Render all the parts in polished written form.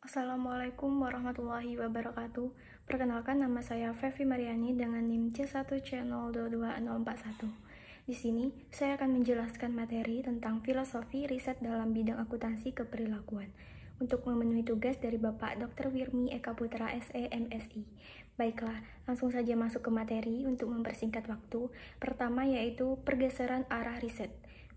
Assalamualaikum warahmatullahi wabarakatuh. Perkenalkan, nama saya Fevi Mariani dengan NIM C1C0224041. Di sini, saya akan menjelaskan materi tentang filosofi riset dalam bidang akuntansi keperilakuan untuk memenuhi tugas dari Bapak Dr. Wirmi Eka Putra SE MSI. Baiklah, langsung saja masuk ke materi untuk mempersingkat waktu. Pertama yaitu pergeseran arah riset.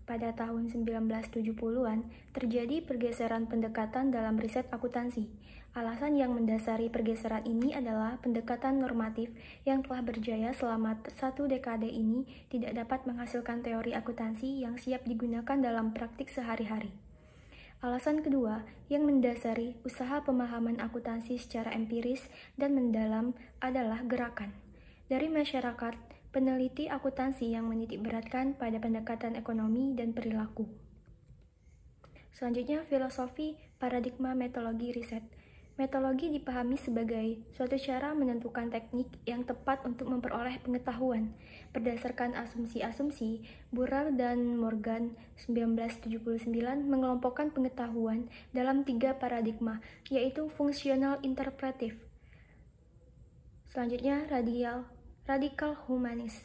Pada tahun 1970-an, terjadi pergeseran pendekatan dalam riset akuntansi. Alasan yang mendasari pergeseran ini adalah pendekatan normatif yang telah berjaya selama satu dekade ini tidak dapat menghasilkan teori akuntansi yang siap digunakan dalam praktik sehari-hari. Alasan kedua yang mendasari usaha pemahaman akuntansi secara empiris dan mendalam adalah gerakan dari masyarakat peneliti akuntansi yang menitik beratkan pada pendekatan ekonomi dan perilaku. Selanjutnya, filosofi paradigma metodologi riset. Metodologi dipahami sebagai suatu cara menentukan teknik yang tepat untuk memperoleh pengetahuan. Berdasarkan asumsi-asumsi, Burrell dan Morgan 1979 mengelompokkan pengetahuan dalam 3 paradigma, yaitu fungsional interpretif. Selanjutnya, radikal humanis,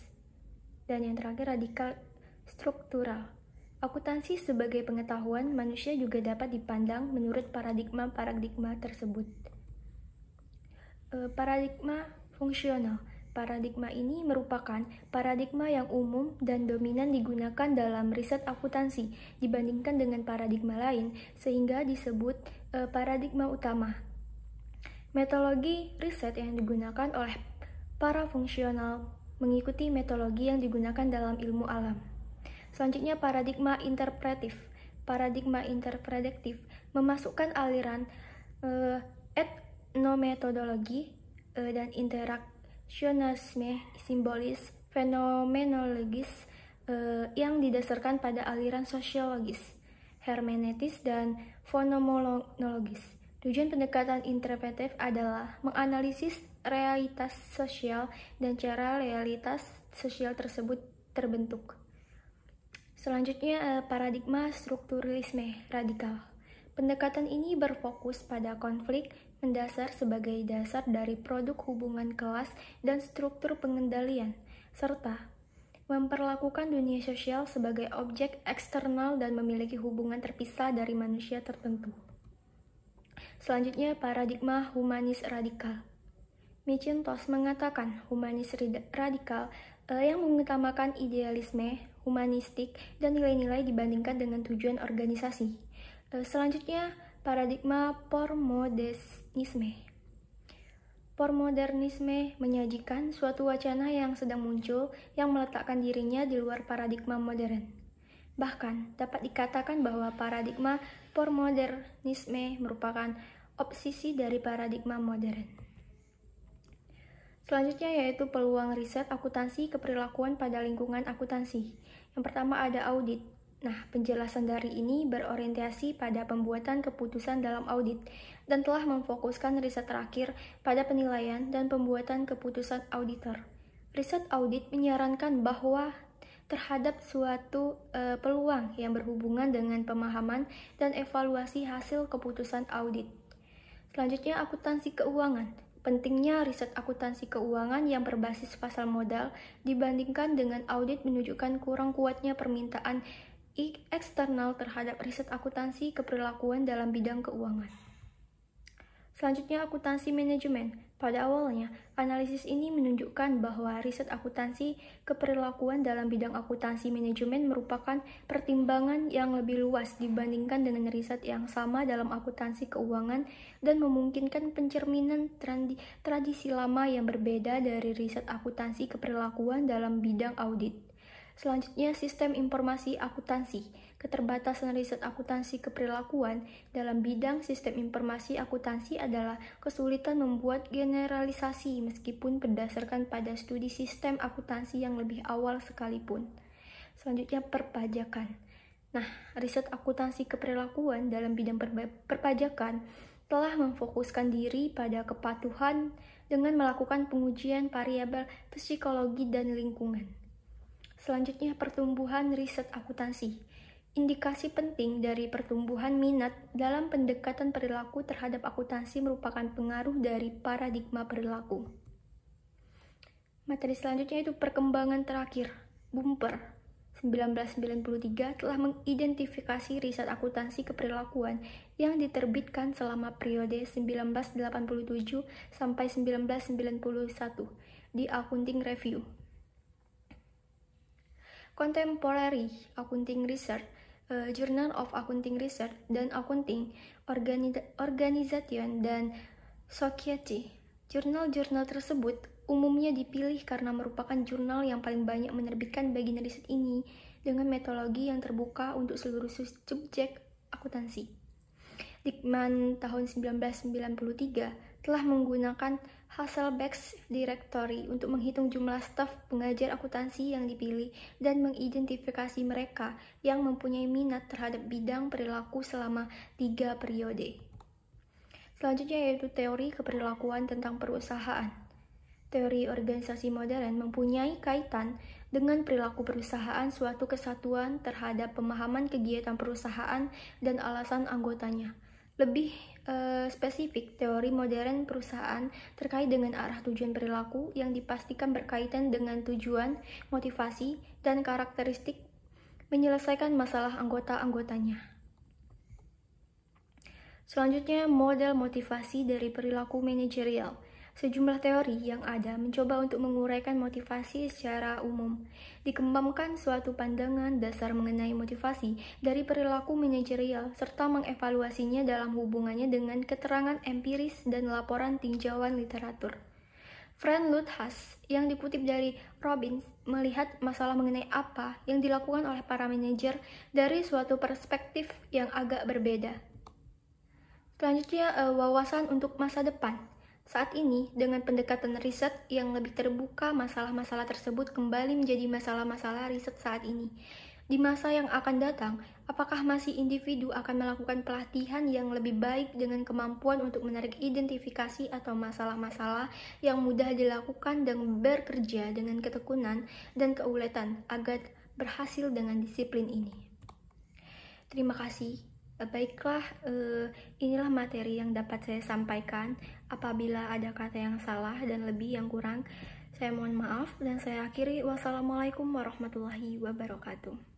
dan yang terakhir radikal struktural. Akuntansi sebagai pengetahuan manusia juga dapat dipandang menurut paradigma tersebut. Paradigma fungsional. Paradigma ini merupakan paradigma yang umum dan dominan digunakan dalam riset akuntansi dibandingkan dengan paradigma lain, sehingga disebut paradigma utama. Metodologi riset yang digunakan oleh para fungsional mengikuti metodologi yang digunakan dalam ilmu alam. Selanjutnya, paradigma interpretif. Paradigma interpretif memasukkan aliran etnometodologi dan interaksionalisme simbolis fenomenologis yang didasarkan pada aliran sosiologis, hermeneutis, dan fenomenologis. Tujuan pendekatan interpretif adalah menganalisis realitas sosial dan cara realitas sosial tersebut terbentuk. Selanjutnya, paradigma strukturalisme radikal. Pendekatan ini berfokus pada konflik mendasar sebagai dasar dari produk hubungan kelas dan struktur pengendalian, serta memperlakukan dunia sosial sebagai objek eksternal dan memiliki hubungan terpisah dari manusia tertentu. Selanjutnya, paradigma humanis radikal. McIntosh mengatakan humanis radikal yang mengutamakan idealisme, humanistik, dan nilai-nilai dibandingkan dengan tujuan organisasi. Selanjutnya, paradigma postmodernisme. Postmodernisme menyajikan suatu wacana yang sedang muncul yang meletakkan dirinya di luar paradigma modern. Bahkan, dapat dikatakan bahwa paradigma postmodernisme merupakan obsesi dari paradigma modern. Selanjutnya yaitu peluang riset akuntansi keperilakuan pada lingkungan akuntansi. Yang pertama ada audit. Nah, penjelasan dari ini berorientasi pada pembuatan keputusan dalam audit dan telah memfokuskan riset terakhir pada penilaian dan pembuatan keputusan auditor. Riset audit menyarankan bahwa terhadap suatu peluang yang berhubungan dengan pemahaman dan evaluasi hasil keputusan audit. Selanjutnya, akuntansi keuangan. Pentingnya riset akuntansi keuangan yang berbasis pasar modal dibandingkan dengan audit menunjukkan kurang kuatnya permintaan eksternal terhadap riset akuntansi keperilakuan dalam bidang keuangan. Selanjutnya, akuntansi manajemen. Pada awalnya, analisis ini menunjukkan bahwa riset akuntansi keperilakuan dalam bidang akuntansi manajemen merupakan pertimbangan yang lebih luas dibandingkan dengan riset yang sama dalam akuntansi keuangan dan memungkinkan pencerminan tradisi lama yang berbeda dari riset akuntansi keperilakuan dalam bidang audit. Selanjutnya, sistem informasi akuntansi. Keterbatasan riset akuntansi keperilakuan dalam bidang sistem informasi akuntansi adalah kesulitan membuat generalisasi meskipun berdasarkan pada studi sistem akuntansi yang lebih awal sekalipun. Selanjutnya, perpajakan. Nah, riset akuntansi keperilakuan dalam bidang perpajakan telah memfokuskan diri pada kepatuhan dengan melakukan pengujian variabel psikologi dan lingkungan. Selanjutnya, pertumbuhan riset akuntansi. Indikasi penting dari pertumbuhan minat dalam pendekatan perilaku terhadap akuntansi merupakan pengaruh dari paradigma perilaku. Materi selanjutnya itu perkembangan terakhir. Bumper 1993 telah mengidentifikasi riset akuntansi keperilakuan yang diterbitkan selama periode 1987 sampai 1991 di Accounting Review. Contemporary Accounting Research, Journal of Accounting Research, dan Accounting Organization dan Society. Jurnal-jurnal tersebut umumnya dipilih karena merupakan jurnal yang paling banyak menerbitkan bagian riset ini dengan metodologi yang terbuka untuk seluruh subjek akuntansi. Dickman tahun 1993 telah menggunakan Hasselbeck's Directory untuk menghitung jumlah staf pengajar akuntansi yang dipilih dan mengidentifikasi mereka yang mempunyai minat terhadap bidang perilaku selama 3 periode. Selanjutnya yaitu teori keperilakuan tentang perusahaan. Teori organisasi modern mempunyai kaitan dengan perilaku perusahaan suatu kesatuan terhadap pemahaman kegiatan perusahaan dan alasan anggotanya. Lebih spesifik, teori modern perusahaan terkait dengan arah tujuan perilaku yang dipastikan berkaitan dengan tujuan, motivasi, dan karakteristik menyelesaikan masalah anggota-anggotanya. Selanjutnya, model motivasi dari perilaku manajerial. Sejumlah teori yang ada mencoba untuk menguraikan motivasi secara umum. Dikembangkan suatu pandangan dasar mengenai motivasi dari perilaku manajerial serta mengevaluasinya dalam hubungannya dengan keterangan empiris dan laporan tinjauan literatur. Frank Luthas yang dikutip dari Robbins melihat masalah mengenai apa yang dilakukan oleh para manajer dari suatu perspektif yang agak berbeda. Selanjutnya, wawasan untuk masa depan. Saat ini, dengan pendekatan riset yang lebih terbuka, masalah-masalah tersebut kembali menjadi masalah-masalah riset saat ini. Di masa yang akan datang, apakah masih individu akan melakukan pelatihan yang lebih baik dengan kemampuan untuk menarik identifikasi atau masalah-masalah yang mudah dilakukan dan bekerja dengan ketekunan dan keuletan agar berhasil dengan disiplin ini? Terima kasih. Baiklah, inilah materi yang dapat saya sampaikan. Apabila ada kata yang salah dan lebih yang kurang, saya mohon maaf dan saya akhiri. Wassalamualaikum warahmatullahi wabarakatuh.